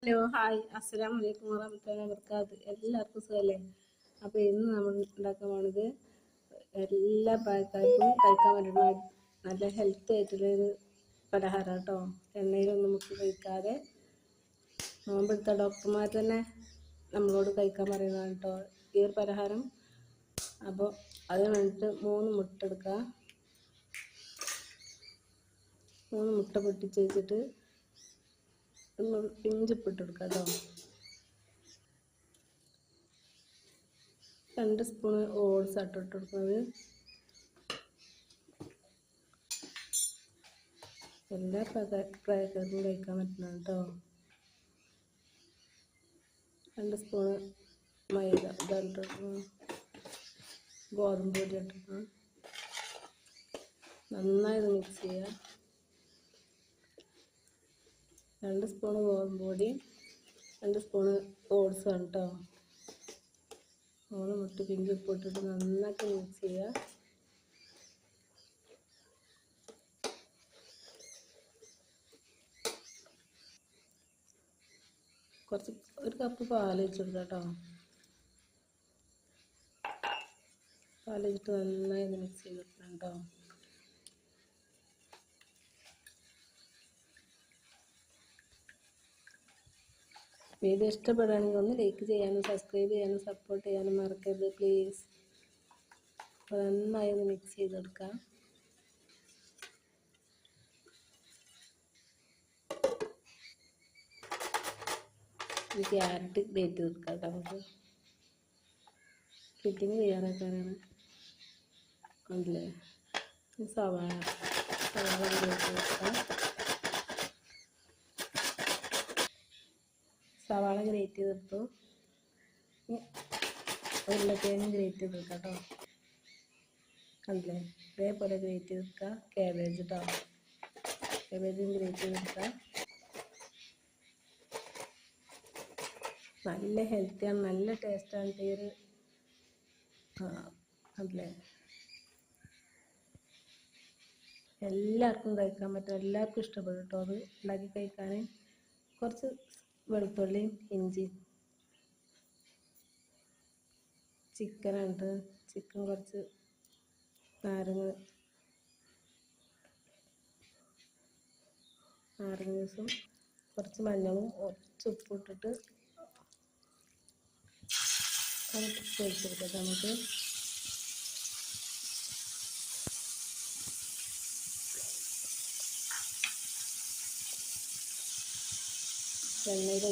Hello hi അസ്സലാമു അലൈക്കും വറഹ്മത്തുള്ളാഹി വബറകാതുഹു. എല്ലാവർക്കും സുഖമല്ലേ? അപ്പോൾ ഇന്ന് നമ്മൾ ഉണ്ടാക്കാൻ പോണത് എല്ലാ പ്രായക്കാർക്കും കഴിക്കാൻ പറ്റുന്ന നല്ല ഹെൽത്തി ആയിട്ടുള്ളൊരു പലഹാരം കേട്ടോ. എണ്ണയിലൊന്നും മുക്കി കഴിക്കാതെ നോമ്പെടുത്ത ഡോക്ടർമാർ തന്നെ നമ്മളോട് കഴിക്കാൻ പറയുന്നതാണ് കേട്ടോ ഈ ഒരു പലഹാരം. അപ്പോൾ അതിന് വേണ്ടിയിട്ട് 3 മുട്ട എടുക്കുക. 3 മുട്ട പൊട്ടിച്ച് വെച്ചിട്ട് പിഞ്ചിപ്പിട്ട് കൊടുക്കുക കേട്ടോ. 2 സ്പൂണ് ഓട്സ് ഇട്ട് കൊടുക്കുന്നത്. എല്ലാ പ്രായക്കാർക്കും കഴിക്കാൻ പറ്റുന്നതാണ് കേട്ടോ. 2 സ്പൂണ് മൈദ ഇട്ടിട്ട് ഗോതമ്പ് പൊടി ഇട്ടിട്ട് നന്നായി ഇത് മിക്സ് ചെയ്യുക. 2 സ്പൂണ് ഗോതമ്പ് പൊടി, 2 സ്പൂണ് ഓട്സ് ആണ് കേട്ടോ. 3 മുട്ട പിഞ്ചി ഉപ്പിട്ടിട്ട് നന്നായിട്ട് മിക്സ് ചെയ്യുക. ഒരു കപ്പ് പാൽ വെച്ച് കൊടുക്കുക കേട്ടോ. പാൽ വെച്ചിട്ട് നന്നായി മിക്സ് ചെയ്ത് കൊടുക്കണം കേട്ടോ. വീഡിയോ ഇഷ്ടപ്പെടുകയാണെങ്കിൽ ഒന്ന് ലൈക്ക് ചെയ്യാനും സബ്സ്ക്രൈബ് ചെയ്യാനും സപ്പോർട്ട് ചെയ്യാനും മറക്കരുത് പ്ലീസ്. അപ്പോൾ നന്നായി ഒന്ന് മിക്സ് ചെയ്ത് കൊടുക്കാം. ക്യാരറ്റ് ഗ്രേറ്റ് ചെയ്ത് കൊടുക്കാം കേട്ടോ. നമുക്ക് ഫിറ്റിങ് തയ്യാറാക്കാനാണ്. ഉണ്ടല്ലേ സവാള ഗ്രേറ്റ് ചെയ്ത് കൊടുക്കാം. സവാള ഗ്രേറ്റ് ചെയ്തെടുത്തു. ഉരുളക്കിഴങ്ങ് ഗ്രേറ്റ് ചെയ്ത് വെക്കാം കേട്ടോ. കണ്ടില്ലേ ഇതേപോലെ ഗ്രേറ്റ് ചെയ്ത് വെക്കുക. കാബേജ് കേട്ടോ, കാബേജും ഗ്രേറ്റ് ചെയ്തെടുക്കുക. നല്ല ഹെൽത്തിയാണ്, നല്ല ടേസ്റ്റാണ് ഈ ഒരു കണ്ടില്ലേ. എല്ലാവർക്കും കഴിക്കാൻ പറ്റും, എല്ലാവർക്കും ഇഷ്ടപ്പെടും കേട്ടോ അത് ഉണ്ടാക്കി കഴിക്കാൻ. കുറച്ച് വെളുത്തുള്ളിയും ഇഞ്ചിയും. ചിക്കനുണ്ട്, ചിക്കൻ കുറച്ച് നാരങ്ങ ജ്യൂസും കുറച്ച് മഞ്ഞളും കുറച്ച് ഉപ്പിട്ടിട്ട് പൊരിച്ചെടുക്കാം നമുക്ക്. എണ്ണയിൽ